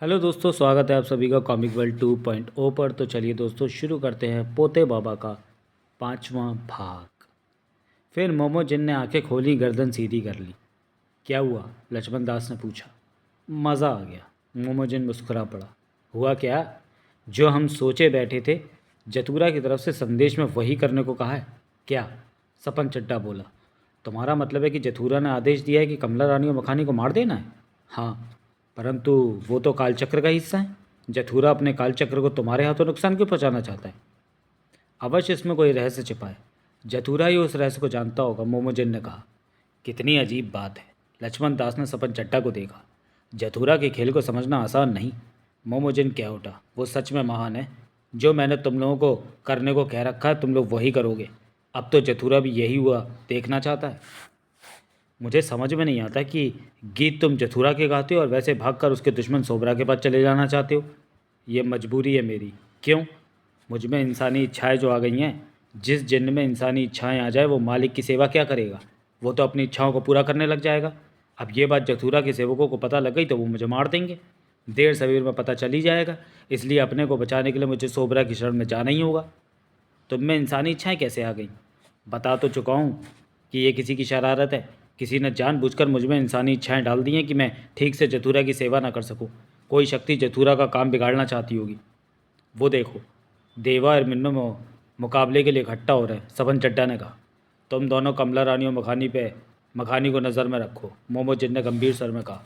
Hello दोस्तों, स्वागत है आप सभी का कॉमिक वर्ल्ड 2.0 पर। तो चलिए दोस्तों, शुरू करते हैं पोते बाबा का 5वां भाग। फिर मोमोजिन ने आंखें खोली, गर्दन सीधी कर ली। क्या हुआ? लक्ष्मण दास ने पूछा। मज़ा आ गया, मोमोजिन मुस्कुरा पड़ा। हुआ क्या? जो हम सोचे बैठे थे। जतूरा की तरफ से संदेश में वही करने को कहा है। क्या? सपन चड्डा बोला। तुम्हारा मतलब है कि जथुरा ने आदेश दिया है कि कमला रानी और मखानी को मार देना है? हाँ, परंतु वो तो कालचक्र का हिस्सा है। जथुरा अपने कालचक्र को तुम्हारे हाथों नुकसान क्यों पहुंचाना चाहता है? अवश्य इसमें कोई रहस्य छिपा है। जथुरा ही उस रहस्य को जानता होगा, मोमोजिन ने कहा। कितनी अजीब बात है। लक्ष्मण दास ने सपन चड्डा को देखा। जथुरा के खेल को समझना आसान नहीं। मोमोजिन कह उठा। वो सच में महान है। जो मैंने तुम लोगों को करने को कह रखा है, तुम लोग वही करोगे। अब तो जथुरा भी यही हुआ देखना चाहता है। मुझे समझ में नहीं आता कि गीत तुम जथुरा के गाते हो और वैसे भागकर उसके दुश्मन सोबरा के पास चले जाना चाहते हो। ये मजबूरी है मेरी। क्यों? मुझ में इंसानी इच्छाएं जो आ गई हैं। जिस जिन्न में इंसानी इच्छाएं आ जाए वो मालिक की सेवा क्या करेगा? वो तो अपनी इच्छाओं को पूरा करने लग जाएगा। अब ये बात जथुरा के सेवकों को पता लग गई तो वो मुझे मार देंगे। देर सवेर में पता चल ही जाएगा। इसलिए अपने को बचाने के लिए मुझे सोबरा की शरण में जाना ही होगा। तुम में इंसानी इच्छाएं कैसे आ गई? बता तो चुका हूँ कि ये किसी की शरारत है। किसी ने जानबूझकर मुझ में इंसानी इच्छाएं डाल दी हैं कि मैं ठीक से जथुरा की सेवा ना कर सकूं। कोई शक्ति जथुरा का काम बिगाड़ना चाहती होगी। वो देखो, देवा और मिन्नो मुकाबले के लिए इकट्ठा हो रहे हैं, सबन चड्डा ने कहा। तुम दोनों कमला रानी और मखानी को नज़र में रखो, मोमोजिन ने गंभीर स्वर में कहा।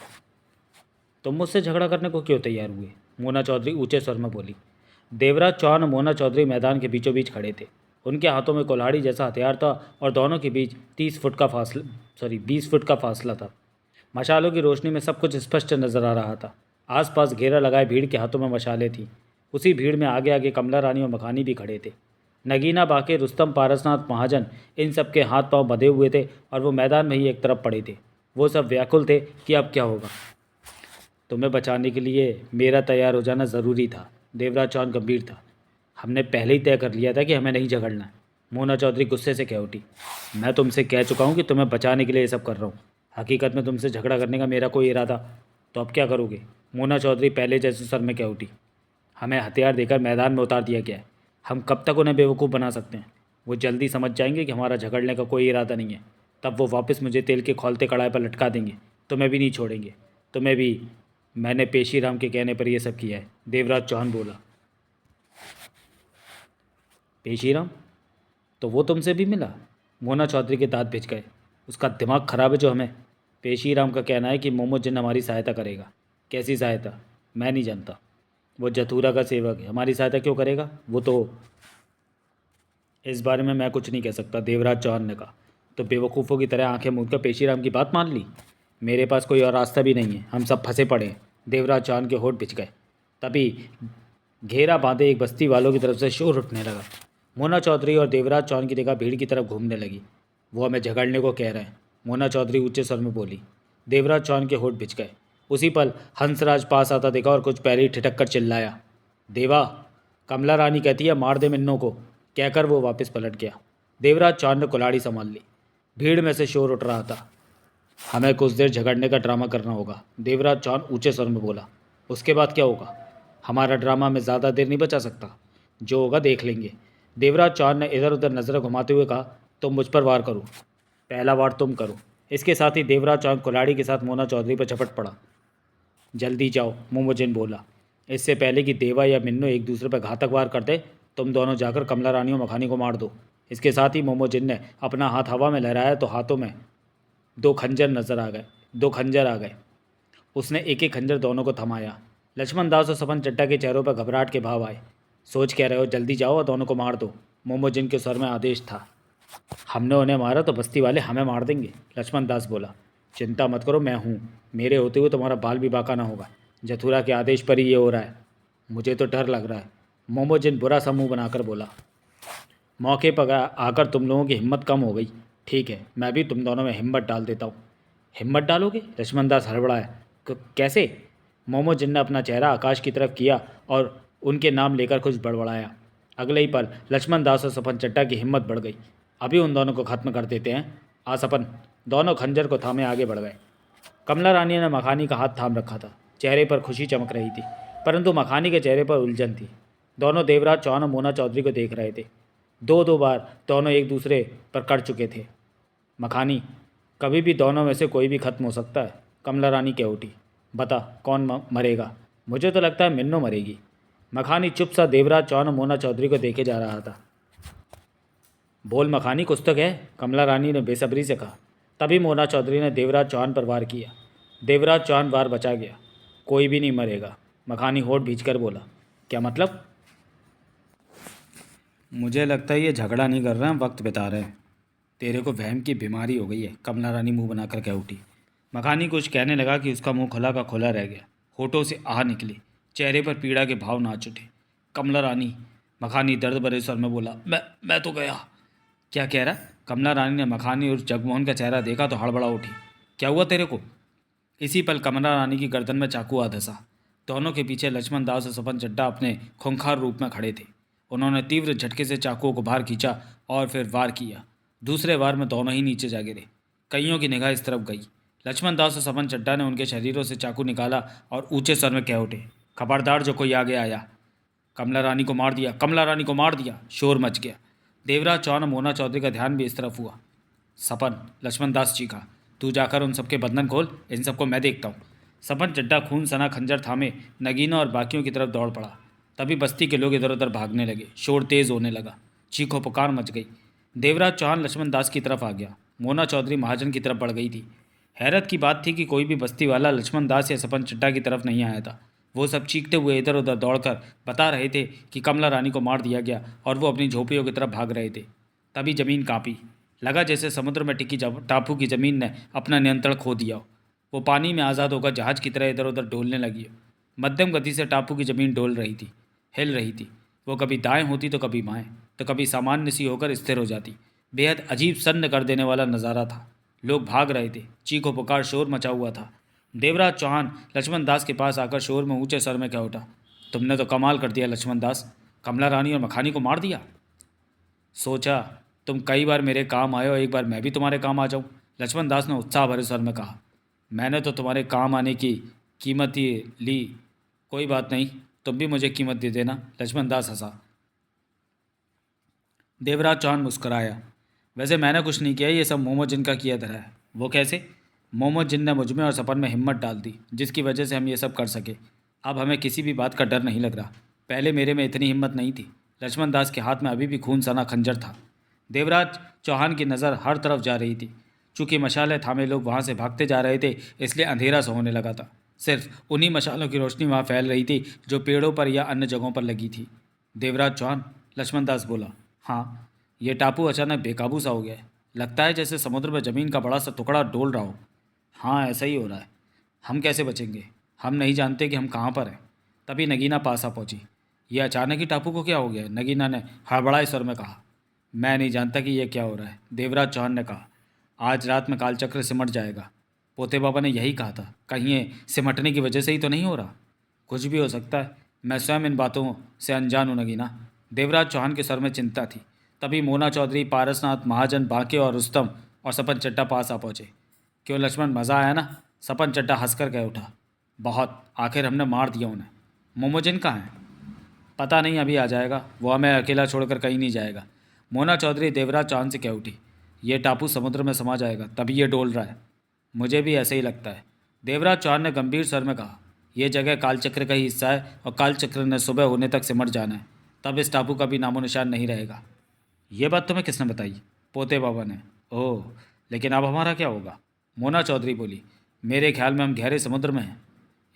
तुम मुझसे झगड़ा करने को क्यों तैयार हुए? मोना चौधरी ऊंचे स्वर में बोली। देवराज चौहान और मोना चौधरी मैदान के बीचों बीच खड़े थे। उनके हाथों में कुल्हाड़ी जैसा हथियार था और दोनों के बीच 20 फुट का फासला था। मशालों की रोशनी में सब कुछ स्पष्ट नजर आ रहा था। आसपास घेरा लगाए भीड़ के हाथों में मशालें थीं। उसी भीड़ में आगे आगे कमला रानी और मखानी भी खड़े थे। नगीना बाके, रुस्तम, पारसनाथ, महाजन, इन सब के हाथ पांव बंधे हुए थे और वो मैदान में ही एक तरफ पड़े थे। वो सब व्याकुल थे कि अब क्या होगा। तुम्हें बचाने के लिए मेरा तैयार हो जाना ज़रूरी था। देवराज चौहान गंभीर था। हमने पहले ही तय कर लिया था कि हमें नहीं झगड़ना है। मोना चौधरी गुस्से से कह उठी। मैं तुमसे कह चुका हूँ कि तुम्हें बचाने के लिए ये सब कर रहा हूँ। हकीकत में तुमसे झगड़ा करने का मेरा कोई इरादा। तो अब क्या करोगे? मोना चौधरी पहले जैसे सर में कह उठी। हमें हथियार देकर मैदान में उतार दिया गया है। हम कब तक उन्हें बेवकूफ़ बना सकते हैं? वो जल्दी समझ जाएंगे कि हमारा झगड़ने का कोई इरादा नहीं है। तब वो वापस मुझे तेल के खौलते कड़ाई पर लटका देंगे। तुम्हें भी नहीं छोड़ेंगे। तुम्हें भी। मैंने पेशीराम के कहने पर यह सब किया है, देवराज चौहान बोला। पेशीराम? तो वो तुमसे भी मिला? मोना चौधरी के दांत भिज गए। उसका दिमाग खराब है जो हमें। पेशीराम का कहना है कि मोमोजिन हमारी सहायता करेगा। कैसी सहायता? मैं नहीं जानता। वो जथुरा का सेवक है, हमारी सहायता क्यों करेगा? वो तो इस बारे में मैं कुछ नहीं कह सकता, देवराज चौहान ने कहा। तो बेवकूफ़ों की तरह आंखें मूंदकर पेशीराम की बात मान ली? मेरे पास कोई और रास्ता भी नहीं है। हम सब फंसे पड़े हैं। देवराज चौहान के होठ पिच गए। तभी घेरा बांधे एक बस्ती वालों की तरफ से शोर उठने लगा। मोना चौधरी और देवराज चौहान की निगाह भीड़ की तरफ घूमने लगी। वो हमें झगड़ने को कह रहे हैं, मोना चौधरी ऊंचे स्वर में बोली। देवराज चौहान के होठ भिज गए। उसी पल हंसराज पास आता देखा और कुछ पैरी ठिठक कर चिल्लाया। देवा, कमला रानी कहती है मार दे मिन्नों को, कहकर वो वापस पलट गया। देवराज चौहान ने कुल्हाड़ी संभाल ली। भीड़ में से शोर उठ रहा था। हमें कुछ देर झगड़ने का ड्रामा करना होगा, देवराज चौहान ऊंचे स्वर में बोला। उसके बाद क्या होगा? हमारा ड्रामा में ज़्यादा देर नहीं बचा सकता। जो होगा देख लेंगे। देवराज चौहान ने इधर उधर नजरें घुमाते हुए कहा। तुम मुझ पर वार करो। पहला वार तुम करो। इसके साथ ही देवराज चौहान कुल्हाड़ी के साथ मोना चौधरी पर झपट पड़ा। जल्दी जाओ, मोमोजिन बोला। इससे पहले कि देवा या मिन्नो एक दूसरे पर घातक वार करते, तुम दोनों जाकर कमला रानी और मखानी को मार दो। इसके साथ ही मोमोजिन ने अपना हाथ हवा में लहराया तो हाथों में दो खंजर आ गए। उसने एक एक खंजर दोनों को थमाया। लक्ष्मण दास और सपन चड्डा के चेहरों पर घबराहट के भाव आए। सोच कह रहे हो? जल्दी जाओ और दोनों को मार दो, मोमोजिन के स्वर में आदेश था। हमने उन्हें मारा तो बस्ती वाले हमें मार देंगे, लक्ष्मण दास बोला। चिंता मत करो, मैं हूँ। मेरे होते हुए तुम्हारा बाल भी बाका ना होगा। जथुरा के आदेश पर ही ये हो रहा है। मुझे तो डर लग रहा है, मोमोजिन बुरा सा मुंह बनाकर बोला। मौके पर आकर तुम लोगों की हिम्मत कम हो गई। ठीक है, मैं भी तुम दोनों में हिम्मत डाल देता हूँ। हिम्मत डालोगे? लक्ष्मण दास हड़बड़ाया। कैसे? मोमोजिन ने अपना चेहरा आकाश की तरफ किया और उनके नाम लेकर कुछ बड़बड़ाया। अगले ही पल लक्ष्मण दास और सपन चड्डा की हिम्मत बढ़ गई। अभी उन दोनों को खत्म कर देते हैं। आ सपन। दोनों खंजर को थामे आगे बढ़ गए। कमला रानी ने मखानी का हाथ थाम रखा था। चेहरे पर खुशी चमक रही थी, परंतु मखानी के चेहरे पर उलझन थी। दोनों देवराज चौहान और मोना चौधरी को देख रहे थे। दो दो बार दोनों एक दूसरे पर कट चुके थे। मखानी, कभी भी दोनों में से कोई भी खत्म हो सकता है, कमला रानी कह उठी। बता कौन मरेगा? मुझे तो लगता है मिन्नो मरेगी। मखानी चुप सा देवराज चौहान और मोना चौधरी को देखे जा रहा था। बोल मखानी, कुछ तो कह, कमला रानी ने बेसब्री से कहा। तभी मोना चौधरी ने देवराज चौहान पर वार किया। देवराज चौहान वार बचा गया। कोई भी नहीं मरेगा, मखानी होठ भींचकर बोला। क्या मतलब? मुझे लगता है ये झगड़ा नहीं कर रहे हैं, वक्त बिता रहे हैं। तेरे को वहम की बीमारी हो गई है, कमला रानी मुंह बनाकर कह उठी। मखानी कुछ कहने लगा कि उसका मुंह खुला का खुला रह गया। होठों से आह निकली, चेहरे पर पीड़ा के भाव नाच उठे। कमला रानी, मखानी दर्द भरे स्वर में बोला। मैं तो गया। क्या कह रहा? कमला रानी ने मखानी और जगमोहन का चेहरा देखा तो हड़बड़ा उठी। क्या हुआ तेरे को? इसी पल कमला रानी की गर्दन में चाकू आ धंसा। दोनों के पीछे लक्ष्मण दास और सपन चड्ढा अपने खूंखार रूप में खड़े थे। उन्होंने तीव्र झटके से चाकुओं को बाहर खींचा और फिर वार किया। दूसरे वार में दोनों ही नीचे जा गिरे। कईयों की निगाह इस तरफ गई। लक्ष्मण दास और सपन चड्ढा ने उनके शरीरों से चाकू निकाला और ऊंचे स्वर में कह उठे। खबरदार जो कोई आगे आया। कमला रानी को मार दिया, कमला रानी को मार दिया। शोर मच गया। देवराज चौहान और मोना चौधरी का ध्यान भी इस तरफ हुआ। सपन, लक्ष्मण दास चीखा, तू जाकर उन सबके बंधन खोल, इन सबको मैं देखता हूँ। सपन चड्ढा खून सना खंजर थामे नगीना और बाकियों की तरफ दौड़ पड़ा। तभी बस्ती के लोग इधर उधर भागने लगे। शोर तेज होने लगा। चीखो पुकार मच गई। देवराज चौहान लक्ष्मण दास की तरफ आ गया। मोना चौधरी महाजन की तरफ बढ़ गई थी। हैरत की बात थी कि कोई भी बस्ती वाला लक्ष्मण दास या सपन चड्ढा की तरफ नहीं आया था। वो सब चीखते हुए इधर उधर दौड़कर बता रहे थे कि कमला रानी को मार दिया गया और वो अपनी झोपड़ियों की तरफ भाग रहे थे। तभी जमीन कांपी। लगा जैसे समुद्र में टिकी टापू की जमीन ने अपना नियंत्रण खो दिया हो। वो पानी में आज़ाद होकर जहाज की तरह इधर उधर डोलने लगी हो। मध्यम गति से टापू की जमीन डोल रही थी, हिल रही थी। वो कभी दाएं होती तो कभी बाएं, तो कभी सामान्य सी होकर स्थिर हो जाती। बेहद अजीब सन्न कर देने वाला नज़ारा था। लोग भाग रहे थे। चीखो पुकार शोर मचा हुआ था। देवराज चौहान लक्ष्मण दास के पास आकर शोर में ऊंचे स्वर में कह उठा। तुमने तो कमाल कर दिया लक्ष्मण दास, कमला रानी और मखानी को मार दिया। सोचा तुम कई बार मेरे काम आए हो, एक बार मैं भी तुम्हारे काम आ जाऊं। लक्ष्मण दास ने उत्साह भरे स्वर में कहा। मैंने तो तुम्हारे काम आने की कीमत ही ली। कोई बात नहीं, तुम भी मुझे कीमत दे देना। लक्ष्मण दास हंसा। देवराज चौहान मुस्कुराया। वैसे मैंने कुछ नहीं किया, ये सब मोमो जिन का किया धरा है। वो कैसे? मोमो जिन ने मुझ में और सपन में हिम्मत डाल दी, जिसकी वजह से हम ये सब कर सके। अब हमें किसी भी बात का डर नहीं लग रहा। पहले मेरे में इतनी हिम्मत नहीं थी। लक्ष्मण दास के हाथ में अभी भी खून सना खंजर था। देवराज चौहान की नज़र हर तरफ जा रही थी। चूंकि मशालें थामे लोग वहाँ से भागते जा रहे थे, इसलिए अंधेरा सा होने लगा था। सिर्फ उन्हीं मशालों की रोशनी वहाँ फैल रही थी जो पेड़ों पर या अन्य जगहों पर लगी थी। देवराज चौहान, लक्ष्मण दास बोला। हाँ, ये टापू अचानक बेकाबू सा हो गया है। लगता है जैसे समुद्र में ज़मीन का बड़ा सा टुकड़ा डोल रहा हो। हाँ, ऐसा ही हो रहा है। हम कैसे बचेंगे? हम नहीं जानते कि हम कहाँ पर हैं। तभी नगीना पास आ पहुंची। यह अचानक ही टापू को क्या हो गया? नगीना ने हड़बड़ाए स्वर में कहा। मैं नहीं जानता कि यह क्या हो रहा है, देवराज चौहान ने कहा। आज रात में कालचक्र सिमट जाएगा। पोते बाबा ने यही कहा था। कहीं ये सिमटने की वजह से ही तो नहीं हो रहा? कुछ भी हो सकता है। मैं स्वयं इन बातों से अनजान हूँ नगीना। देवराज चौहान के स्वर में चिंता थी। तभी मोना चौधरी, पारसनाथ, महाजन, बांके और रुस्तम और सपन चड्ढा पास आ पहुँचे। क्यों लक्ष्मण, मज़ा आया ना? सपन चड्ढा हंसकर कह उठा। बहुत। आखिर हमने मार दिया उन्हें। मोमोजिन कहाँ है? पता नहीं, अभी आ जाएगा। वो हमें अकेला छोड़कर कहीं नहीं जाएगा। मोना चौधरी देवराज चौहान से कह उठी। ये टापू समुद्र में समा जाएगा, तभी ये डोल रहा है। मुझे भी ऐसे ही लगता है, देवराज चौहान ने गंभीर स्वर में कहा। यह जगह कालचक्र का ही हिस्सा है और कालचक्र ने सुबह होने तक सिमट जाना है। तब इस टापू का भी नामो निशान नहीं रहेगा। ये बात तुम्हें किसने बताई? पोते बाबा ने। ओह, लेकिन अब हमारा क्या होगा? मोना चौधरी बोली। मेरे ख्याल में हम गहरे समुद्र में हैं।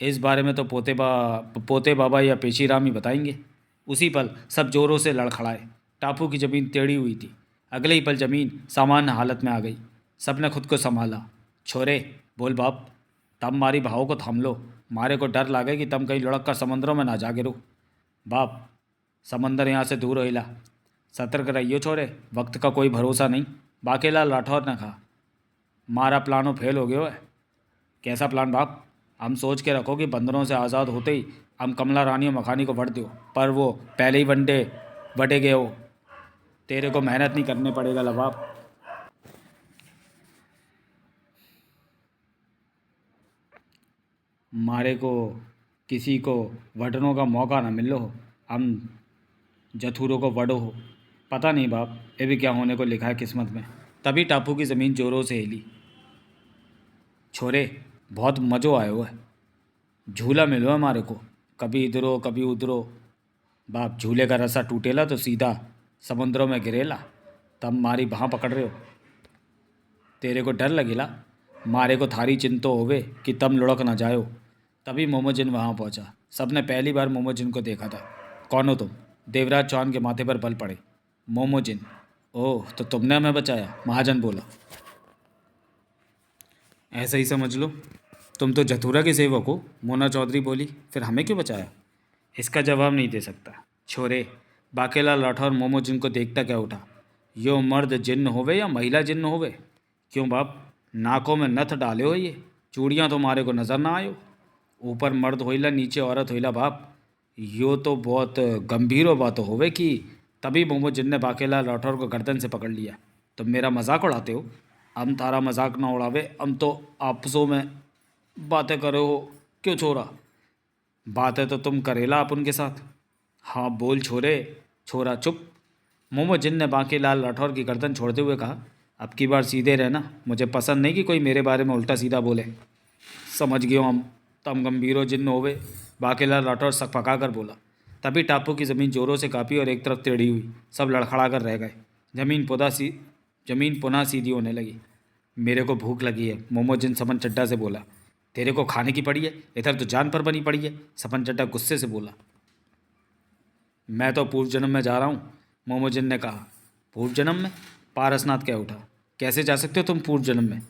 इस बारे में तो पोते बाबा या पेशीराम ही बताएंगे। उसी पल सब जोरों से लड़खड़ाए। टापू की ज़मीन टेढ़ी हुई थी। अगले ही पल ज़मीन सामान्य हालत में आ गई। सबने खुद को संभाला। छोरे, बोल बाप, तब मारी भावों को थाम लो। मारे को डर लागे कि तम कहीं लुढ़क कर समंदरों में ना जा गिरो। बाप, समंदर यहाँ से दूर होइला। सतर्क रहियो छोरे, वक्त का कोई भरोसा नहीं। बाकेलाल राठौर ने कहा। मारा प्लानो फेल हो गयो है। कैसा प्लान बाप? हम सोच के रखो कि बंदरों से आज़ाद होते ही हम कमला रानी और मखानी को वट दो, पर वो पहले ही वनडे वटे गए हो। तेरे को मेहनत नहीं करने पड़ेगा लबाब। मारे को किसी को वडनों का मौका ना मिलो हो, हम जथुरों को वडो हो। पता नहीं बाप, ये भी क्या होने को लिखा है किस्मत में। तभी टापू की ज़मीन जोरों से हिली। छोरे, बहुत मज़ो आयो है, झूला मिलो हमारे को, कभी इधरो कभी उधरो। बाप, झूले का रस्सा टूटेला तो सीधा समुद्रों में गिरेला, तब मारी बाँह पकड़ रहे हो। तेरे को डर लगेला, मारे को थारी चिंतो होवे कि तम लुढ़क ना जायो। तभी मोमोजिन वहाँ पहुँचा। सबने पहली बार मोमोजिन को देखा था। कौन हो तुम? देवराज चौहान के माथे पर बल पड़े। मोमोजिन। ओह, तो तुमने हमें बचाया, महाजन बोला। ऐसा ही समझ लो, तुम तो जथुरा के सेवक हो, मोना चौधरी बोली। फिर हमें क्यों बचाया? इसका जवाब नहीं दे सकता। छोरे, बाकेला राठौर मोमोजिन को देखता क्या उठा। यो मर्द जिन्न होवे या महिला जिन्न होवे? क्यों बाप, नाकों में नथ डाले हो ये, चूड़ियाँ तो मारे को नजर ना आयो। ऊपर मर्द होइला नीचे औरत होइला बाप, यो तो बहुत गंभीर बात होवे कि। तभी मोमोजिन ने बाकेला राठौर को गर्दन से पकड़ लिया। तुम मेरा मजाक उड़ाते हो? हम तारा मजाक ना उड़ावे, हम तो आपसों में बातें करे हो। क्यों छोरा? बातें तो तुम करेला अपन के साथ। हाँ बोल छोरे। छोरा चुप। मोमोजिन ने बांकीलाल राठौर की गर्दन छोड़ते हुए कहा, अब की बार सीधे रहना, मुझे पसंद नहीं कि कोई मेरे बारे में उल्टा सीधा बोले। समझ गयो हम, तम गंभीरो जिन्न होवे, बांकीलाल राठौर सकपका कर बोला। तभी टापू की ज़मीन जोरों से काँपी और एक तरफ टेढ़ी हुई। सब लड़खड़ा कर रह गए। जमीन पुनः सीधी होने लगी। मेरे को भूख लगी है, मोमोजिन सपन चड्ढा से बोला। तेरे को खाने की पड़ी है, इधर तो जान पर बनी पड़ी है, सपन चड्ढा गुस्से से बोला। मैं तो पूर्व जन्म में जा रहा हूँ, मोमोजिन ने कहा। पूर्व जन्म में? पारसनाथ कह उठा। कैसे जा सकते हो तुम पूर्व जन्म में?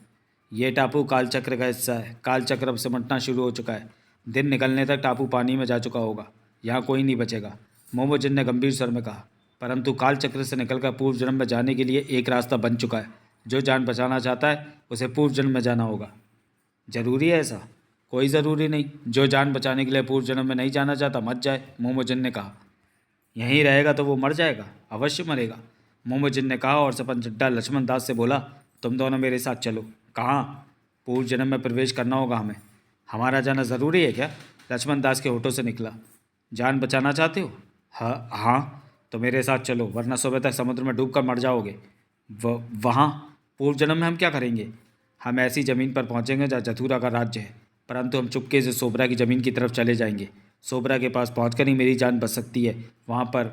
ये टापू कालचक्र का हिस्सा है, कालचक्र अब सिमटना शुरू हो चुका है। दिन निकलने तक टापू पानी में जा चुका होगा, यहाँ कोई नहीं बचेगा, मोमोजिन ने गंभीर स्वर में कहा। परंतु कालचक्र से निकलकर पूर्व जन्म में जाने के लिए एक रास्ता बन चुका है। जो जान बचाना चाहता है उसे पूर्व जन्म में जाना होगा। जरूरी है ऐसा? कोई ज़रूरी नहीं, जो जान बचाने के लिए पूर्व जन्म में नहीं जाना चाहता मत जाए, मोमोजिन ने कहा। यहीं रहेगा तो वो मर जाएगा, अवश्य मरेगा, मोमोजिन ने कहा। और सपन चड्ढा लक्ष्मण दास से बोला, तुम दोनों मेरे साथ चलो। कहाँ? पूर्व जन्म में प्रवेश करना होगा हमें। हमारा जाना ज़रूरी है क्या? लक्ष्मण दास के होठों से निकला। जान बचाना चाहते हो? हाँ हाँ, तो मेरे साथ चलो, वरना सुबह तक समुद्र में डूब कर मर जाओगे। वहाँ पूर्व जन्म में हम क्या करेंगे? हम ऐसी ज़मीन पर पहुँचेंगे जहाँ जथुरा का राज्य है, परंतु हम चुपके से सोबरा की ज़मीन की तरफ चले जाएंगे। सोबरा के पास पहुँचकर ही मेरी जान बच सकती है। वहाँ पर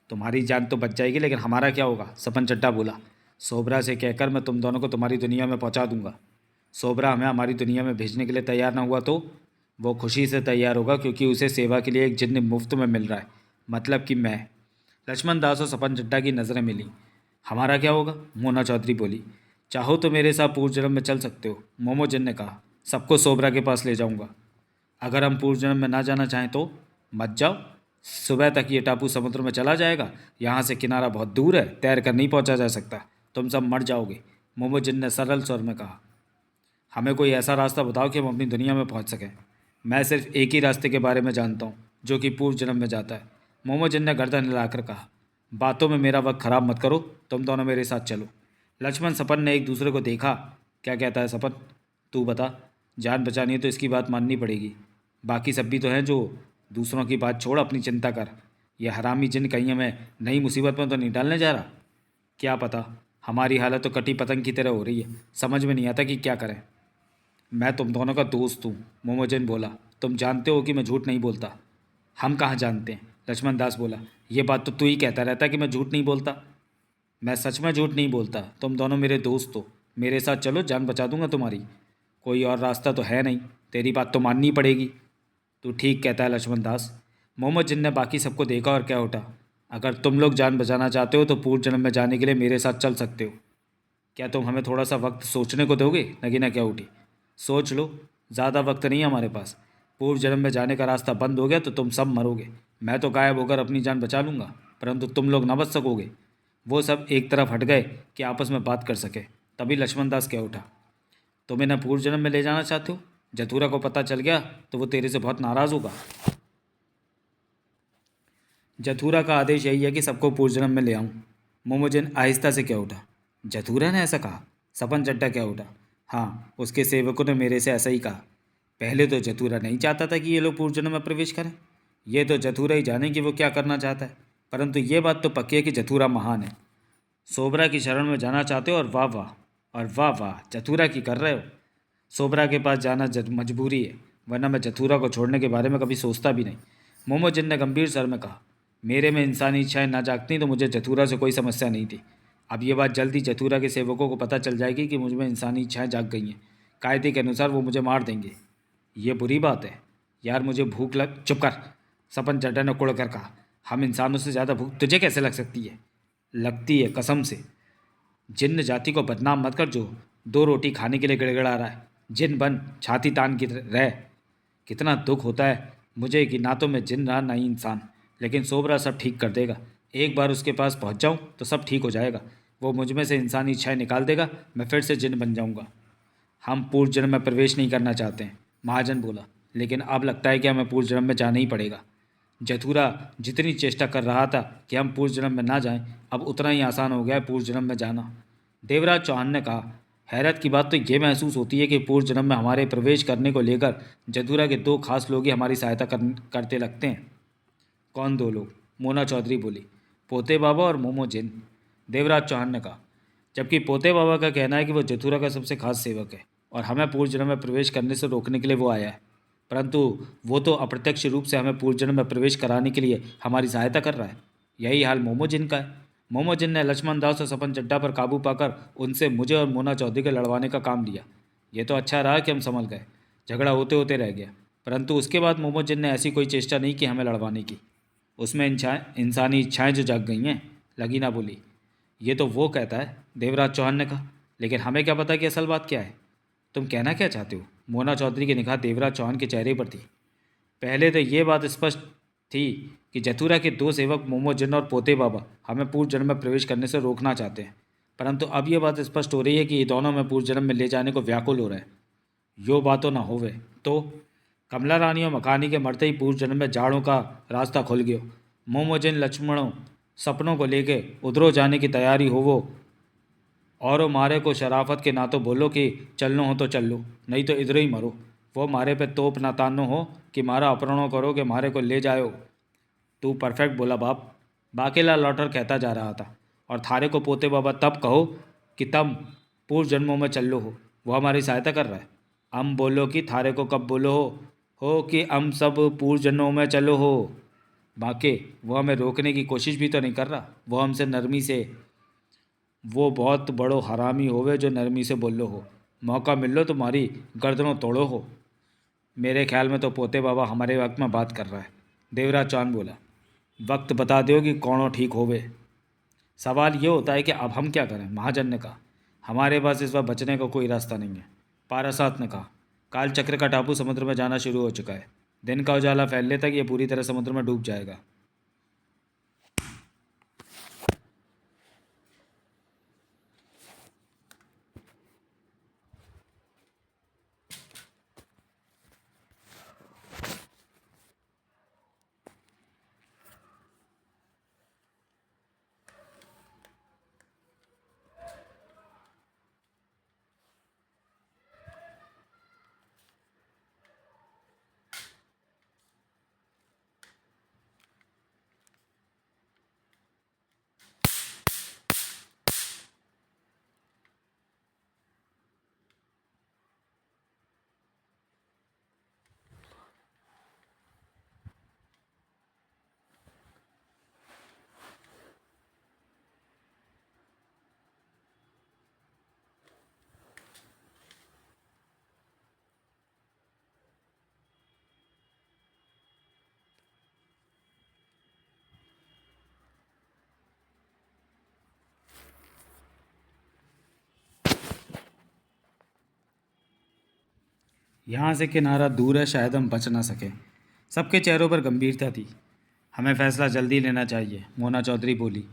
तुम्हारी जान तो बच जाएगी, लेकिन हमारा क्या होगा? सपन चड्ढा बोला। सोबरा से कहकर मैं तुम दोनों को तुम्हारी दुनिया में पहुँचा दूंगा। सोबरा हमें हमारी दुनिया में भेजने के लिए तैयार ना हुआ तो? वो खुशी से तैयार होगा, क्योंकि उसे सेवा के लिए एक जिन्न मुफ्त में मिल रहा है, मतलब कि मैं। लक्ष्मण दास और सपन चड्ढा की नज़रें मिली। हमारा क्या होगा? मोना चौधरी बोली। चाहो तो मेरे साथ पूर्व जन्म में चल सकते हो, मोमोजिन ने कहा। सबको सोबरा के पास ले जाऊंगा। अगर हम पूर्व जन्म में ना जाना चाहें तो? मत जाओ, सुबह तक ये टापू समुद्र में चला जाएगा। यहाँ से किनारा बहुत दूर है, तैर कर नहीं पहुँचा जा सकता, तुम सब मर जाओगे, मोमोजिन ने सरल स्वर में कहा। हमें कोई ऐसा रास्ता बताओ कि हम अपनी दुनिया में पहुँच सकें। मैं सिर्फ एक ही रास्ते के बारे में जानता हूँ, जो कि पूर्व जन्म में जाता है, मोमोजिन ने गर्दन हिलाकर कहा। बातों में मेरा वक्त खराब मत करो, तुम दोनों मेरे साथ चलो। लक्ष्मण सपन ने एक दूसरे को देखा। क्या कहता है सपन? तू बता। जान बचानी है तो इसकी बात माननी पड़ेगी। बाकी सब भी तो हैं जो। दूसरों की बात छोड़, अपनी चिंता कर। यह हरामी जिन कहीं हमें नई मुसीबत में तो नहीं डालने जा रहा? क्या पता, हमारी हालत तो कटी पतंग की तरह हो रही है, समझ में नहीं आता कि क्या करें। मैं तुम दोनों का दोस्त हूँ, मोमोजिन बोला। तुम जानते हो कि मैं झूठ नहीं बोलता। हम कहाँ जानते हैं, लक्ष्मण दास बोला। ये बात तो तू ही कहता रहता है कि मैं झूठ नहीं बोलता। मैं सच में झूठ नहीं बोलता, तुम दोनों मेरे दोस्त हो, मेरे साथ चलो, जान बचा दूंगा तुम्हारी। कोई और रास्ता तो है नहीं, तेरी बात तो माननी पड़ेगी। तू ठीक कहता है लक्ष्मण दास। मोहम्मद जिन ने बाकी सबको देखा और क्या उठा। अगर तुम लोग जान बचाना चाहते हो तो पूर्व जन्म में जाने के लिए मेरे साथ चल सकते हो। क्या तुम हमें थोड़ा सा वक्त सोचने को दोगे? नगीना क्या उठी। सोच लो, ज़्यादा वक्त नहीं है हमारे पास। पूर्व जन्म में जाने का रास्ता बंद हो गया तो तुम सब मरोगे। मैं तो गायब होकर अपनी जान बचा लूँगा, परंतु तुम लोग न बच सकोगे। वो सब एक तरफ हट गए कि आपस में बात कर सके। तभी लक्ष्मण दास कह उठा। तुम इन्हें पूर्व जन्म में ले जाना चाहते हो? जथुरा को पता चल गया तो वो तेरे से बहुत नाराज़ होगा। जथुरा का आदेश यही है कि सबको पूर्व जन्म में ले आऊँ, मोमोजिन आहिस्ता से कह उठा। जथुरा ने ऐसा कहा? सपन चड्ढा कह उठा। हाँ, उसके सेवकों ने मेरे से ऐसा ही कहा। पहले तो जतूरा नहीं चाहता था कि ये लोग पूर्वजन्म में प्रवेश करें। ये तो जतूरा ही जाने कि वो क्या करना चाहता है, परंतु ये बात तो पक्की है कि जतूरा महान है। सोबरा की शरण में जाना चाहते हो और वाह वाह, और वाह वाह जतूरा की कर रहे हो। सोबरा के पास जाना मजबूरी है, वरना मैं जतूरा को छोड़ने के बारे में कभी सोचता भी नहीं। मोमोजिन ने गंभीर स्वर में कहा, मेरे में इंसानी इच्छाएं ना जागती तो मुझे जतूरा से कोई समस्या नहीं थी। अब ये बात जल्दी जतूरा के सेवकों को पता चल जाएगी कि मुझ में इंसानी इच्छाएं जाग गई हैं। कायदे के अनुसार वो मुझे मार देंगे। ये बुरी बात है यार, मुझे भूख लग। चुप कर, सपन चड्डा ने कुड़ कर कहा। हम इंसानों से ज़्यादा भूख तुझे कैसे लग सकती है? लगती है कसम से। जिन्न जाति को बदनाम मत कर जो 2 रोटी खाने के लिए गिड़गिड़ा रहा है। जिन बन, छाती तान की रह। कितना दुख होता है मुझे कि ना तो मैं जिन रहा ना ही इंसान, लेकिन सोबरा सब ठीक कर देगा। एक बार उसके पास पहुंच जाऊं तो सब ठीक हो जाएगा। वो मुझ में से इंसानी इच्छाएं निकाल देगा, मैं फिर से जिन बन जाऊंगा। हम पूर्व जन्म में प्रवेश नहीं करना चाहते हैं, महाजन बोला, लेकिन अब लगता है कि हमें पूर्व जन्म में जाना ही पड़ेगा। जथुरा जितनी चेष्टा कर रहा था कि हम पूर्व जन्म में ना जाएं, अब उतना ही आसान हो गया है पूर्व जन्म में जाना। देवराज चौहान ने कहा, हैरत की बात तो ये महसूस होती है कि पूर्व जन्म में हमारे प्रवेश करने को लेकर जथुरा के 2 खास लोग ही हमारी सहायता करते लगते हैं। कौन 2 लोग? मोना चौधरी बोली। पोते बाबा और मोमो जिन, देवराज चौहान ने कहा। जबकि पोते बाबा का कहना है कि वो जथुरा का सबसे खास सेवक है और हमें पूर्व जन्म में प्रवेश करने से रोकने के लिए वो आया है, परंतु वो तो अप्रत्यक्ष रूप से हमें पूर्व जन्म में प्रवेश कराने के लिए हमारी सहायता कर रहा है। यही हाल मोमोजिन का है। मोमोजिन ने लक्ष्मण दास और सपन चड्डा पर काबू पाकर उनसे मुझे और मोना चौधरी के लड़वाने का काम लिया। ये तो अच्छा रहा कि हम संभल गए, झगड़ा होते होते रह गया, परंतु उसके बाद मोमोजिन ने ऐसी कोई चेष्टा नहीं की हमें लड़वाने की। उसमें इंसानी इच्छाएं जो जाग गई हैं, लगीना बोली। ये तो वो कहता है, देवराज चौहान ने कहा, लेकिन हमें क्या पता कि असल बात क्या है। तुम कहना क्या चाहते हो? मोना चौधरी की निगाह देवराज चौहान के चेहरे पर थी। पहले तो ये बात स्पष्ट थी कि जथुरा के 2 सेवक मोमोजिन और पोते बाबा हमें पूर्व जन्म में प्रवेश करने से रोकना चाहते हैं, परंतु अब ये बात स्पष्ट हो रही है कि ये दोनों में पूर्व जन्म में ले जाने को व्याकुल हो रहे हैं। यो बातों ना होवे तो कमला रानी और मकानी के मरते ही पूर्व जन्म में जाड़ों का रास्ता खुल गयो। मोमोजिन लक्ष्मणों सपनों को लेके उधरो जाने की तैयारी हो वो, और मारे को शराफत के ना तो बोलो कि चलनो हो तो चल लो, नहीं तो इधर ही मरो। वो मारे पे तोप ना तानो हो कि मारा अपहरणों करो कि मारे को ले जाओ। तू परफेक्ट बोला बाप, बाकेला लौटर कहता जा रहा था। और थारे को पोते बाबा तब कहो कि तम पूर्व जन्मों में चल लो वो हमारी सहायता कर रहा है। हम बोलो कि थारे को कब बोलो हो कि हम सब पूर्व जन्मों में चलो हो। बाके वो हमें रोकने की कोशिश भी तो नहीं कर रहा, वो हमसे नरमी से। वो बहुत बड़ो हरामी होवे जो नरमी से बोलो हो। मौका मिल लो तुम्हारी गर्दनों तोड़ो हो। मेरे ख्याल में तो पोते बाबा हमारे वक्त में बात कर रहा है, देवराज चौहान बोला। वक्त बता दो कि कौनों ठीक होवे। सवाल ये होता है कि अब हम क्या करें, महाजन ने कहा। हमारे पास इस बार बचने का कोई रास्ता नहीं है, पारासात ने कहा। काल चक्र का टापू समुद्र में जाना शुरू हो चुका है। दिन का उजाला फैलने तक ये पूरी तरह समुद्र में डूब जाएगा। यहाँ से किनारा दूर है, शायद हम बच ना सकें। सबके चेहरों पर गंभीरता थी। हमें फैसला जल्दी लेना चाहिए, मोना चौधरी बोली।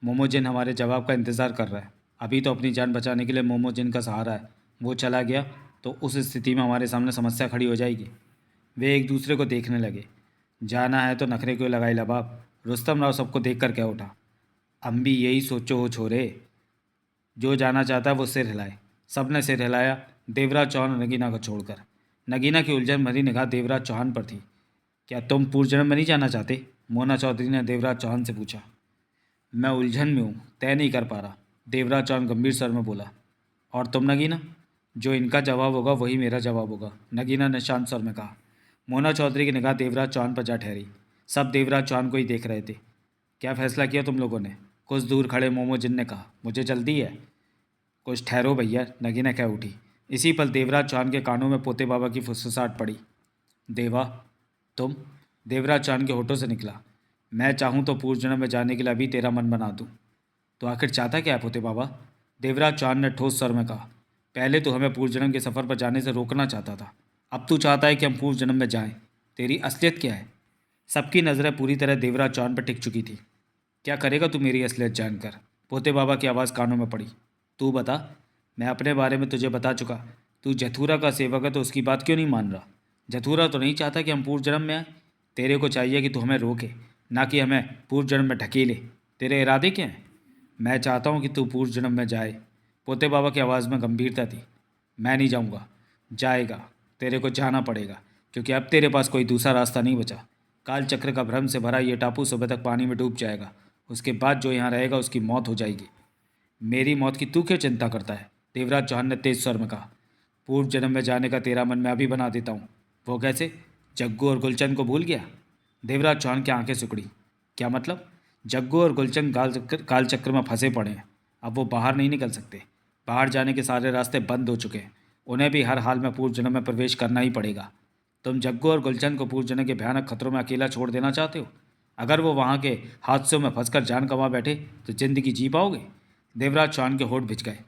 मोमोजिन हमारे जवाब का इंतज़ार कर रहा है। अभी तो अपनी जान बचाने के लिए मोमोजिन का सहारा है। वो चला गया तो उस स्थिति में हमारे सामने समस्या खड़ी हो जाएगी। वे एक दूसरे को देखने लगे। जाना है तो नखरे क्यों लगाई लबाब, रुस्तम राव सबको देख कर क्या उठा। हम भी यही सोचो हो छोरे, जो जाना चाहता है वो सिर हिलाए। सब ने सिर हिलाया, देवराज चौहान और नगीना को छोड़कर। नगीना की उलझन भरी निगाह देवराज चौहान पर थी। क्या तुम पूर्व जन्म में नहीं जाना चाहते? मोना चौधरी ने देवराज चौहान से पूछा। मैं उलझन में हूँ, तय नहीं कर पा रहा, देवराज चौहान गंभीर स्वर में बोला। और तुम नगीना? जो इनका जवाब होगा वही मेरा जवाब होगा, नगीना ने शांत स्वर में कहा। मोना चौधरी की निगाह देवराज चौहान पर जा ठहरी। सब देवराज चौहान को ही देख रहे थे। क्या फैसला किया तुम लोगों ने? कुछ दूर खड़े मोमोजिन ने कहा। मुझे जल्दी है। कुछ ठहरो भैया, नगीना कह उठी। इसी पल देवराज चौहान के कानों में पोते बाबा की फुसफुसाहट पड़ी। देवा, तुम? देवराज चौहान के होठों से निकला। मैं चाहूँ तो पूर्व जन्म में जाने के लिए अभी तेरा मन बना दूँ। तो आखिर चाहता क्या है पोते बाबा? देवराज चौहान ने ठोस स्वर में कहा। पहले तो हमें पूर्व जन्म के सफ़र पर जाने से रोकना चाहता था, अब तू चाहता है कि हम पूर्व जन्म में जाएं। तेरी असलियत क्या है? सबकी नज़रें पूरी तरह देवराज चौहान पर टिक चुकी थी। क्या करेगा तू मेरी असलियत जानकर? पोते बाबा की आवाज़ कानों में पड़ी। तू बता। मैं अपने बारे में तुझे बता चुका। तू जथुरा का सेवक है तो उसकी बात क्यों नहीं मान रहा? जथुरा तो नहीं चाहता कि हम पूर्व जन्म में आए। तेरे को चाहिए कि तू हमें रोके, ना कि हमें पूर्व जन्म में ढकेले। तेरे इरादे क्या हैं? मैं चाहता हूँ कि तू पूर्व जन्म में जाए। पोते बाबा की आवाज़ में गंभीरता थी। मैं नहीं जाऊँगा। जाएगा। तेरे को जाना पड़ेगा, क्योंकि अब तेरे पास कोई दूसरा रास्ता नहीं बचा। काल चक्र का भ्रम से भरा ये टापू सुबह तक पानी में डूब जाएगा। उसके बाद जो यहाँ रहेगा उसकी मौत हो जाएगी। मेरी मौत की तू क्यों चिंता करता है? देवराज चौहान ने तेज स्वर में कहा। पूर्व जन्म में जाने का तेरा मन मैं अभी बना देता हूँ। वो कैसे? जग्गू और गुलचंद को भूल गया? देवराज चौहान की आंखें सिकुड़ी। क्या मतलब? जग्गू और गुलचंद काल चक्र में फंसे पड़े हैं। अब वो बाहर नहीं निकल सकते। बाहर जाने के सारे रास्ते बंद हो चुके हैं। उन्हें भी हर हाल में पूर्व जन्म में प्रवेश करना ही पड़ेगा। तुम जग्गू और गुलचंद को पूर्व जन्म के भयानक खतरों में अकेला छोड़ देना चाहते हो? अगर वो वहाँ के हादसों में फंसकर जान गंवा बैठे तो जिंदगी जी पाओगे? देवराज चौहान के होठ भिज गए।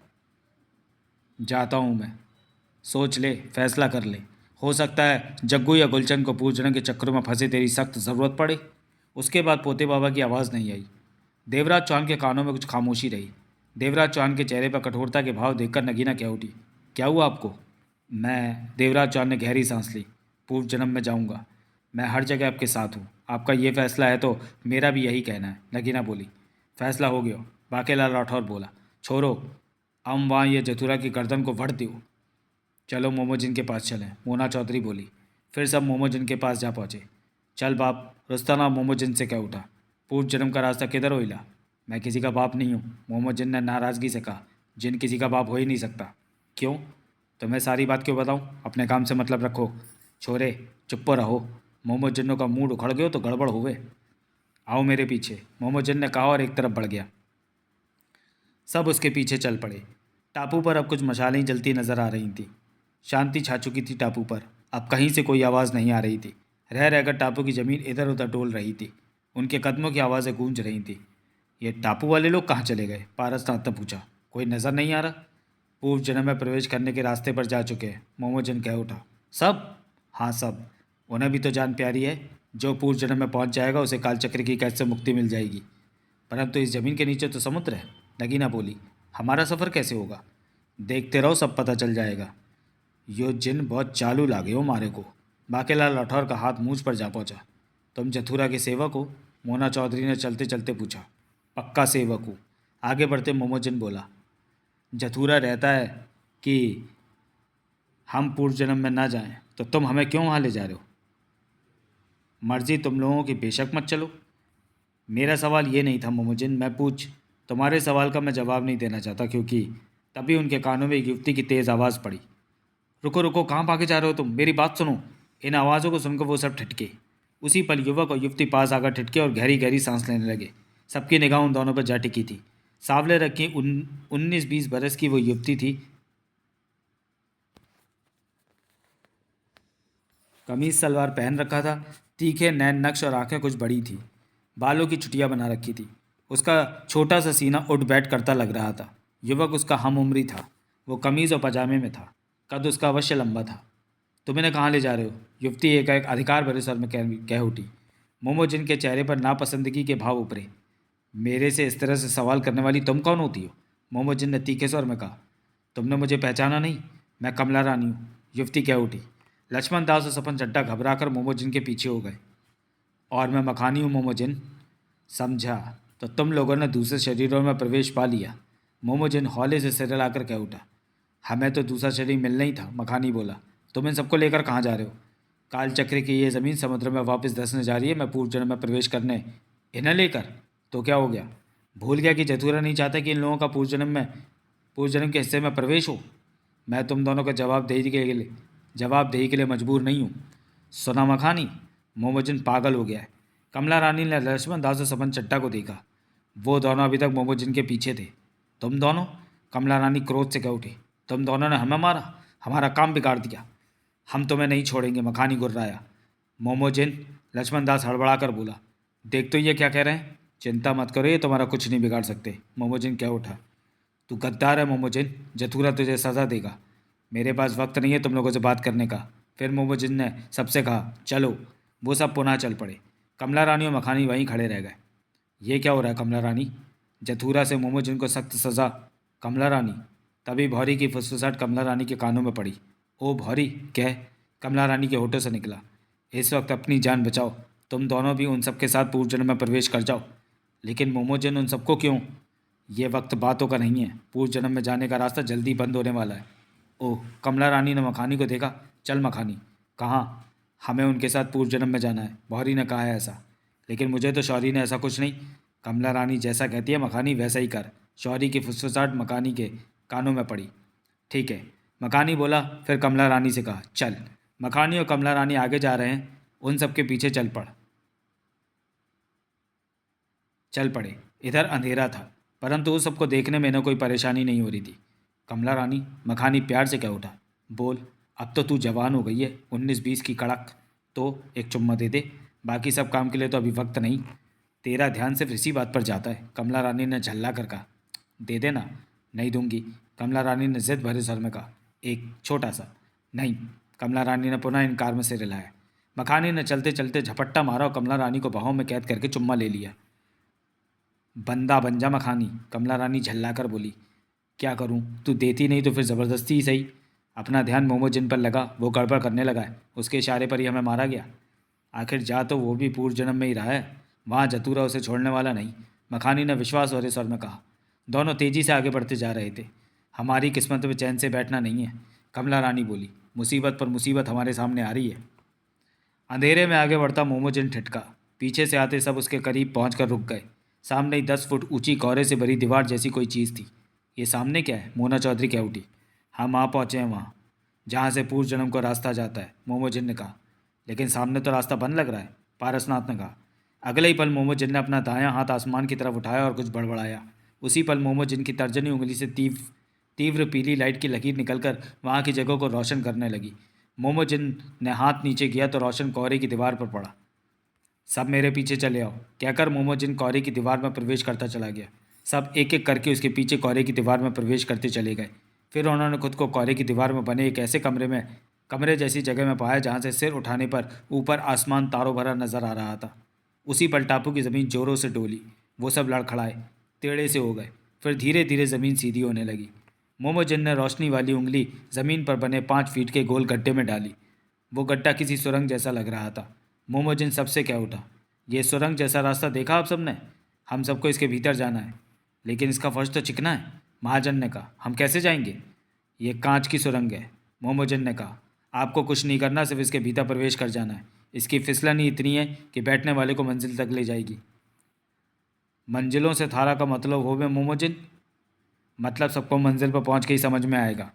जाता हूँ मैं। सोच ले, फैसला कर ले। हो सकता है जग्गू या गुलचंद को पूर्व जन्म के चक्करों में फंसे तेरी सख्त ज़रूरत पड़े। उसके बाद पोते बाबा की आवाज़ नहीं आई। देवराज चौहान के कानों में कुछ खामोशी रही। देवराज चौहान के चेहरे पर कठोरता के भाव देखकर नगीना कह उठी। क्या हुआ आपको? देवराज चौहान ने गहरी सांस ली। पूर्व जन्म में जाऊंगा। मैं हर जगह आपके साथ हूँ। आपका ये फैसला है तो मेरा भी यही कहना है, नगीना बोली। फैसला हो गया, बाकेलाल राठौर बोला। छोरो, हम वहाँ ये जथुरा की गर्दन को वढ़ दो। चलो मोमोजिन के पास चलें, मोना चौधरी बोली। फिर सब मोमोजिन के पास जा पहुँचे। चल बाप, रुस्ताना मोमोजिन से कह उठा। पूर्व जन्म का रास्ता किधर होइला? मैं किसी का बाप नहीं हूँ, मोमोजिन ने नाराज़गी से कहा। जिन किसी का बाप हो ही नहीं सकता। क्यों? तो मैं सारी बात क्यों बताऊँ? अपने काम से मतलब रखो। छोरे, चुप रहो। मोमोजिन्नो का मूड उखड़ गयो तो गड़बड़ हुए। आओ मेरे पीछे, मोमोजिन ने कहा और एक तरफ बढ़ गया। सब उसके पीछे चल पड़े। टापू पर अब कुछ मशालें जलती नजर आ रही थीं। शांति छा चुकी थी टापू पर। अब कहीं से कोई आवाज़ नहीं आ रही थी। रह रहकर टापू की ज़मीन इधर उधर डोल रही थी। उनके कदमों की आवाज़ें गूंज रही थीं। ये टापू वाले लोग कहाँ चले गए? पारसनाथ ने पूछा। कोई नज़र नहीं आ रहा। पूर्व जन्म में प्रवेश करने के रास्ते पर जा चुके हैं, मोमोजन कह उठा। सब? हाँ सब। उन्हें भी तो जान प्यारी है। जो पूर्व जन्म में पहुंच जाएगा उसे कालचक्र की कैद से मुक्ति मिल जाएगी। परंतु इस जमीन के नीचे तो समुद्र है, नगीना बोली। हमारा सफ़र कैसे होगा? देखते रहो, सब पता चल जाएगा। यो जिन बहुत चालू लागे हो मारे को। बाकेलाल राठौर का हाथ मूंछ पर जा पहुंचा। तुम जथुरा के सेवक हो? मोना चौधरी ने चलते चलते पूछा। पक्का सेवक हूँ, आगे बढ़ते मोमोजिन बोला। जथुरा रहता है कि हम पूर्व जन्म में ना जाएं, तो तुम हमें क्यों वहाँ ले जा रहे हो? मर्जी तुम लोगों की, बेशक मत चलो। मेरा सवाल ये नहीं था मोमोजिन, मैं तुम्हारे सवाल का मैं जवाब नहीं देना चाहता, क्योंकि तभी उनके कानों में एक युवती की तेज़ आवाज़ पड़ी। रुको रुको, कहाँ भागे जा रहे हो तुम? मेरी बात सुनो। इन आवाज़ों को सुनकर वो सब ठिठके। उसी पल युवक और युवती पास आकर ठिठके और गहरी गहरी सांस लेने लगे। सबकी निगाह उन दोनों पर जा टिकी थी। सांवले रखी 19-20 बरस की वो युवती थी। कमीज सलवार पहन रखा था। तीखे नैन नक्श और आंखें कुछ बड़ी थी। बालों की छुटियाँ बना रखी थी। उसका छोटा सा सीना उठ बैठ करता लग रहा था। युवक उसका हम उम्री था। वो कमीज़ और पजामे में था। कद उसका अवश्य लंबा था। तुम इन्हें कहाँ ले जा रहे हो? युवती एक अधिकार भरे स्वर में कह उठी। मोमोजिन के चेहरे पर नापसंदगी के भाव उभरे। मेरे से इस तरह से सवाल करने वाली तुम कौन होती हो? मोमोजिन ने तीखे स्वर में कहा। तुमने मुझे पहचाना नहीं? मैं कमला रानी हूँ, युवती कह उठी। लक्ष्मण दास और सपन चड्डा घबरा कर मोमोजिन के पीछे हो गए। और मैं मखानी हूँ मोमोजिन। समझा, तो तुम लोगों ने दूसरे शरीरों में प्रवेश पा लिया। मोमोजिन हौले से सिर हिलाकर कह उठा। हमें तो दूसरा शरीर मिलना ही था, मखानी बोला। तुम इन सबको लेकर कहाँ जा रहे हो? काल चक्र की ये ज़मीन समुद्र में वापस धंसने जा रही है, मैं पूर्व जन्म में प्रवेश करने इन्हें लेकर। तो क्या हो गया? भूल गया कि जतूरा नहीं चाहता कि इन लोगों का पूर्व जन्म के हिस्से में प्रवेश हो? मैं तुम दोनों को जवाबदेही के लिए मजबूर नहीं हूँ। सुना मखानी, मोमोजिन पागल हो गया है। कमला रानी ने लक्ष्मण दास और सपन चड्ढा को देखा। वो दोनों अभी तक मोमोजिन के पीछे थे। तुम दोनों? कमला रानी क्रोध से कह उठी। तुम दोनों ने हमें मारा, हमारा काम बिगाड़ दिया। हम तुम्हें नहीं छोड़ेंगे, मखानी गुर्राया। मोमोजिन, लक्ष्मण दास हड़बड़ा कर बोला। देख तो ये क्या कह रहे हैं। चिंता मत करो, ये तुम्हारा कुछ नहीं बिगाड़ सकते, मोमोजिन कह उठा। तू गद्दार है मोमोजिन, जथुरा तुझे सज़ा देगा। मेरे पास वक्त नहीं है तुम लोगों से बात करने का। फिर मोमोजिन ने सबसे कहा, चलो। वो सब पुनः चल पड़े। कमला रानी और मखानी वहीं खड़े रह गए। ये क्या हो रहा है कमला रानी? जथुरा से मोमोजिन को सख्त सज़ा। कमला रानी। तभी भौरी की फुसफुसाहट कमला रानी के कानों में पड़ी। ओ भौरी, कह, कमला रानी के होठों से निकला। इस वक्त अपनी जान बचाओ। तुम दोनों भी उन सबके साथ पूर्व जन्म में प्रवेश कर जाओ। लेकिन मोमोजिन, उन सबको क्यों? ये वक्त बातों का नहीं है। पूर्व जन्म में जाने का रास्ता जल्दी बंद होने वाला है। ओह, कमला रानी ने मखानी को देखा। चल मखानी। कहाँ? हमें उनके साथ पूर्व जन्म में जाना है, भौरी ने कहा है ऐसा। लेकिन मुझे तो शौरी ने ऐसा कुछ नहीं। कमला रानी जैसा कहती है मखानी वैसा ही कर। शौरी की फुसफुसाहट मखानी के कानों में पड़ी। ठीक है, मखानी बोला। फिर कमला रानी से कहा, चल। मखानी और कमला रानी आगे जा रहे हैं, उन सबके पीछे चल पड़े। इधर अंधेरा था, परंतु उस सबको देखने में न कोई परेशानी नहीं हो रही थी। कमला रानी, मखानी प्यार से कह उठा। बोल, अब तो तू जवान हो गई है, 19-20 की कड़क। तो एक चुम्मा दे दे, बाकी सब काम के लिए तो अभी वक्त नहीं। तेरा ध्यान सिर्फ इसी बात पर जाता है, कमला रानी ने झल्ला कर कहा। दे देना। नहीं दूंगी, कमला रानी ने जिद भरे स्वर में कहा। एक छोटा सा। नहीं, कमला रानी ने पुनः इनकार में सिर हिलाया। मखानी ने चलते चलते झपट्टा मारा और कमला रानी को बाहों में कैद करके चुम्मा ले लिया। बंदा बन जा मखानी, कमला रानी झल्ला कर बोली। क्या करूं, तू देती नहीं तो फिर ज़बरदस्ती ही सही। अपना ध्यान मोमोजिन पर लगा, वो गड़बड़ करने लगा है, उसके इशारे पर ही हमें मारा गया। आखिर जा तो वो भी पूर्व जन्म में ही रहा है, वहाँ जतूरा उसे छोड़ने वाला नहीं, मखानी ने विश्वास भरे स्वर में कहा। दोनों तेज़ी से आगे बढ़ते जा रहे थे। हमारी किस्मत में चैन से बैठना नहीं है, कमला रानी बोली। मुसीबत पर मुसीबत हमारे सामने आ रही है। अंधेरे में आगे बढ़ता मोमोजिन ठिठका। पीछे से आते सब उसके करीब पहुंचकर रुक गए। सामने ही 10 फुट ऊंची कोहरे से भरी दीवार जैसी कोई चीज़ थी। ये सामने क्या है? मोना चौधरी कह उठी। हम आ पहुँचे हैं वहाँ जहाँ से पूर्व जन्म को रास्ता जाता है, मोमोजिन ने कहा। लेकिन सामने तो रास्ता बंद लग रहा है, पारसनाथ ने कहा। अगले ही पल मोमोजिन ने अपना दायां हाथ आसमान की तरफ उठाया और कुछ बड़बड़ाया। उसी पल मोमोजिन की तर्जनी उंगली से तीव्र तीव्र पीली लाइट की लकीर निकलकर वहाँ की जगह को रोशन करने लगी। मोमोजिन ने हाथ नीचे किया तो रोशन कोहरे की दीवार पर पड़ा। सब मेरे पीछे चले आओ, कहकर मोमोजिन कोहरे की दीवार में प्रवेश करता चला गया। सब एक एक करके उसके पीछे कोहरे की दीवार में प्रवेश करते चले गए। फिर उन्होंने खुद को कोहरे की दीवार में बने एक ऐसे कमरे जैसी जगह में पाया जहाँ से सिर उठाने पर ऊपर आसमान तारों भरा नजर आ रहा था। उसी पल टापू की ज़मीन जोरों से डोली। वो सब लड़खड़ाए, टेढ़े से हो गए। फिर धीरे धीरे ज़मीन सीधी होने लगी। मोमोजिन ने रोशनी वाली उंगली ज़मीन पर बने 5 फीट के गोल गड्ढे में डाली। वो गड्ढा किसी सुरंग जैसा लग रहा था। मोमोजिन सबसे कह उठा, ये सुरंग जैसा रास्ता देखा आप सबने? हम सबको इसके भीतर जाना है, लेकिन इसका फर्श तो चिकना है। महाजन ने कहा, हम कैसे जाएंगे? ये कांच की सुरंग है, मोमोजिन ने कहा। आपको कुछ नहीं करना, सिर्फ इसके भीतर प्रवेश कर जाना है। इसकी फिसलन ही इतनी है कि बैठने वाले को मंजिल तक ले जाएगी। मंजिलों से थारा का मतलब हो गए मोमोजिन? मतलब सबको मंजिल पर पहुंच के ही समझ में आएगा।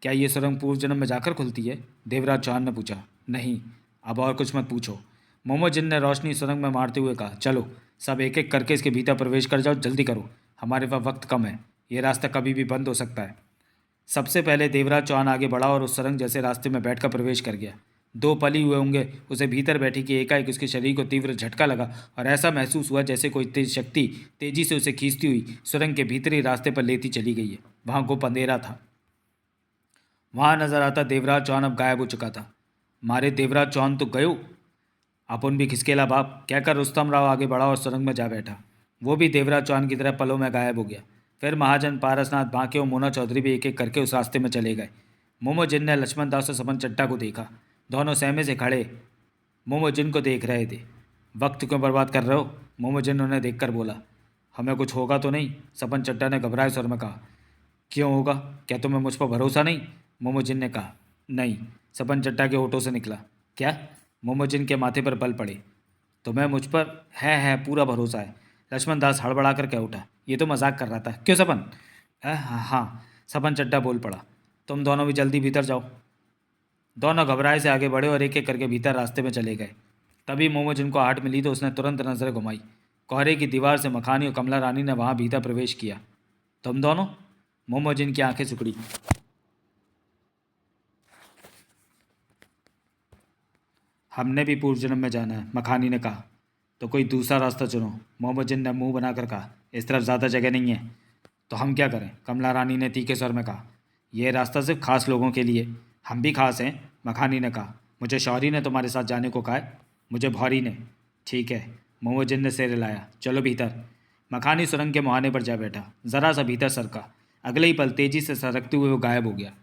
क्या ये सुरंग पूर्व जन्म में जाकर खुलती है? देवराज चौहान ने पूछा। नहीं, अब और कुछ मत पूछो, मोमोजिन ने रोशनी सुरंग में मारते हुए कहा। चलो, सब एक एक करके इसके भीतर प्रवेश कर जाओ, जल्दी करो, हमारे पास वक्त कम है, ये रास्ता कभी भी बंद हो सकता है। सबसे पहले देवराज चौहान आगे बढ़ा और उस सुरंग जैसे रास्ते में बैठकर प्रवेश कर गया। 2 पल ही हुए होंगे उसे भीतर बैठी कि एकाएक उसके शरीर को तीव्र झटका लगा और ऐसा महसूस हुआ जैसे कोई तेज शक्ति तेजी से उसे खींचती हुई सुरंग के भीतरी रास्ते पर लेती चली गई है। वहाँ गुप अंधेरा था। वहाँ नजर आता देवराज चौहान अब गायब हो चुका था। मारे देवराज चौहान तो गयो, अपन भी खिसकेला बाप, कहकर रुस्तम राव आगे बढ़ा और सुरंग में जा बैठा। वो भी देवराज चौहान की तरह पलों में गायब हो गया। फिर महाजन, पारसनाथ, बांके और मोना चौधरी भी एक एक करके उस रास्ते में चले गए। मोमोजिन ने लक्ष्मण दास और सपन चड्ढा को देखा। दोनों सहमे से खड़े मोमोजिन को देख रहे थे। वक्त क्यों बर्बाद कर रहे हो? मोमोजिन उन्हें देखकर बोला। हमें कुछ होगा तो नहीं? सपन चड्ढा ने घबराए स्वर में कहा। क्यों होगा? क्या तुम्हें मुझ पर भरोसा नहीं? मोमोजिन ने कहा। नहीं, सपन चड्ढा के होठों से निकला। क्या? मोमोजिन के माथे पर बल पड़े। तुम्हें मुझ पर है पूरा भरोसा है। लक्ष्मण दास हड़बड़ा कर कह उठा। ये तो मजाक कर रहा था। क्यों सपन? हाँ, सपन चड्ढा बोल पड़ा। तुम दोनों भी जल्दी भीतर जाओ। दोनों घबराए से आगे बढ़े और एक एक करके भीतर रास्ते में चले गए। तभी मोमोजिन को आहट मिली तो उसने तुरंत नजरें घुमाई। कोहरे की दीवार से मखानी और कमला रानी ने वहां भीतर प्रवेश किया। तुम दोनों? मोमोजिन की आंखें सिकुड़ी। हमने भी पूर्व जन्म में जाना है, मखानी ने कहा। तो कोई दूसरा रास्ता चुनो, मोमोजिन ने मुंह बनाकर कहा। इस तरफ ज़्यादा जगह नहीं है। तो हम क्या करें? कमला रानी ने तीखे स्वर में कहा। यह रास्ता सिर्फ खास लोगों के लिए। हम भी खास हैं, मखानी ने कहा। मुझे शौरी ने तुम्हारे साथ जाने को कहा है। मुझे भौरी ने। ठीक है, मोमोजिन ने सिर हिलाया। चलो भीतर। मखानी सुरंग के मुहाने पर जा बैठा। ज़रा सा भीतर सरका। अगले ही पल तेजी से सरकते हुए वो गायब हो गया।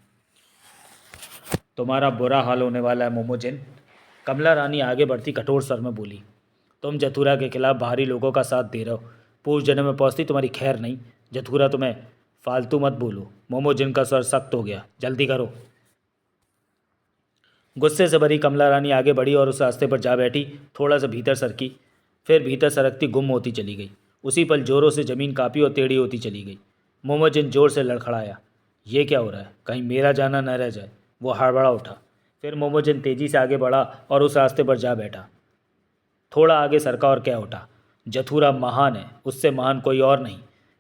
तुम्हारा बुरा हाल होने वाला है मोमोजिन, कमला रानी आगे बढ़ती कठोर स्वर में बोली। तुम जथुरा के खिलाफ बाहरी लोगों का साथ दे रहे हो। पूर्व जन्म में पहुंचती तुम्हारी खैर नहीं। जथुरा तुम्हें फालतू मत बोलो। मोमोजिन का स्वर सख्त हो गया। जल्दी करो। गुस्से से भरी कमला रानी आगे बढ़ी और उस रास्ते पर जा बैठी। थोड़ा सा भीतर सरकी, फिर भीतर सरकती गुम होती चली गई। उसी पल जोरों से ज़मीन कांपी और टेढ़ी होती चली गई। मोमोजिन जोर से लड़खड़ाया। ये क्या हो रहा है? कहीं मेरा जाना न रह जाए। वो हड़बड़ा उठा। फिर मोमोजिन तेजी से आगे बढ़ा और उस रास्ते पर जा बैठा। थोड़ा आगे सरका और कह उठा। जथुरा महान है, उससे महान कोई और नहीं।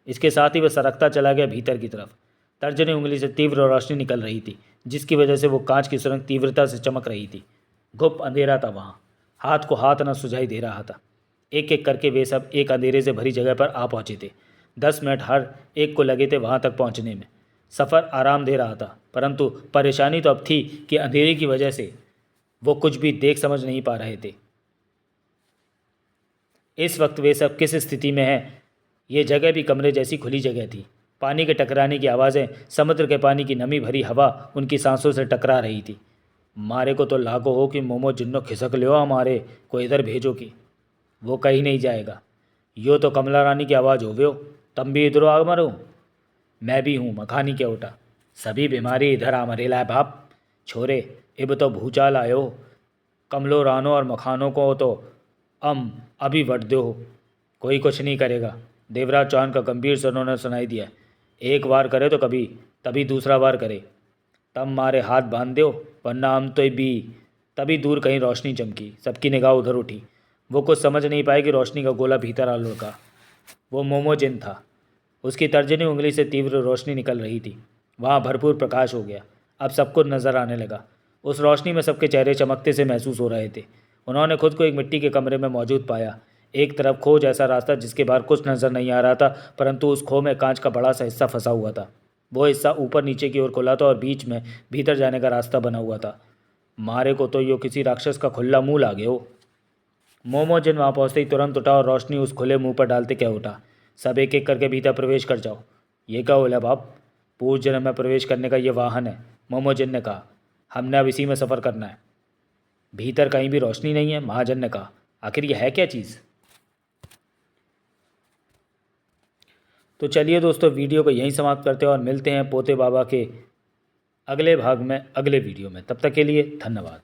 इसके साथ ही वह सरकता चला गया भीतर की तरफ। तर्जनी उंगली से तीव्र रोशनी निकल रही थी, जिसकी वजह से वो कांच की सुरंग तीव्रता से चमक रही थी। गुप्त अंधेरा था वहाँ। हाथ को हाथ न सुझाई दे रहा था। एक एक करके वे सब एक अंधेरे से भरी जगह पर आ पहुँचे थे। 10 मिनट हर एक को लगे थे वहाँ तक पहुँचने में। सफ़र आराम दे रहा था, परंतु परेशानी तो अब थी कि अंधेरे की वजह से वो कुछ भी देख समझ नहीं पा रहे थे। इस वक्त वे सब किस स्थिति में हैं? ये जगह भी कमरे जैसी खुली जगह थी। पानी के टकराने की आवाज़ें, समुद्र के पानी की नमी भरी हवा उनकी सांसों से टकरा रही थी। मारे को तो लागो हो कि मोमो जिन्नो खिसक लियो, हमारे को इधर भेजो कि वो कहीं नहीं जाएगा। यो तो कमला रानी की आवाज़ हो व्यो। तुम भी इधरो आ मरो। मैं भी हूँ, मखानी के उठा। सभी बीमारी इधर आ मरे ला बाप। छोरे इब तो भूचाल आयो। कमलो रानो और मखानों को तो अभी वट दो। कोई कुछ नहीं करेगा। देवराज चौहान का गंभीर स्वर उन्होंने सुनाई दिया। एक बार करे तो कभी, तभी दूसरा बार करे। तब मारे हाथ बांध दो, वरना हम तो भी। तभी दूर कहीं रोशनी चमकी। सबकी निगाह उधर उठी। वो कुछ समझ नहीं पाए कि रोशनी का गोला भीतर आ लुढ़का। वो मोमोजिन था। उसकी तर्जनी उंगली से तीव्र रोशनी निकल रही थी। वहाँ भरपूर प्रकाश हो गया। अब सब कुछ नजर आने लगा। उस रोशनी में सबके चेहरे चमकते से महसूस हो रहे थे। उन्होंने खुद को एक मिट्टी के कमरे में मौजूद पाया। एक तरफ खो जैसा रास्ता, जिसके बाहर कुछ नज़र नहीं आ रहा था, परंतु उस खो में कांच का बड़ा सा हिस्सा फंसा हुआ था। वो हिस्सा ऊपर नीचे की ओर खुला था और बीच में भीतर जाने का रास्ता बना हुआ था। मारे को तो यो किसी राक्षस का खुला मुंह लागे हो। मोमोजिन वहाँ पहुँचते ही तुरंत उठा और रोशनी उस खुले मुंह पर डालते कह उठा। सब एक एक करके भीतर प्रवेश कर जाओ। ये क्या बोला बाप? पूर्व जन्म में प्रवेश करने का ये वाहन है, मोमोजिन ने कहा। हमने अब इसी में सफ़र करना है। भीतर कहीं भी रोशनी नहीं है, महाजन ने कहा। आखिर यह है क्या चीज़? तो चलिए दोस्तों, वीडियो को यहीं समाप्त करते हैं और मिलते हैं पोते बाबा के अगले भाग में, अगले वीडियो में। तब तक के लिए धन्यवाद।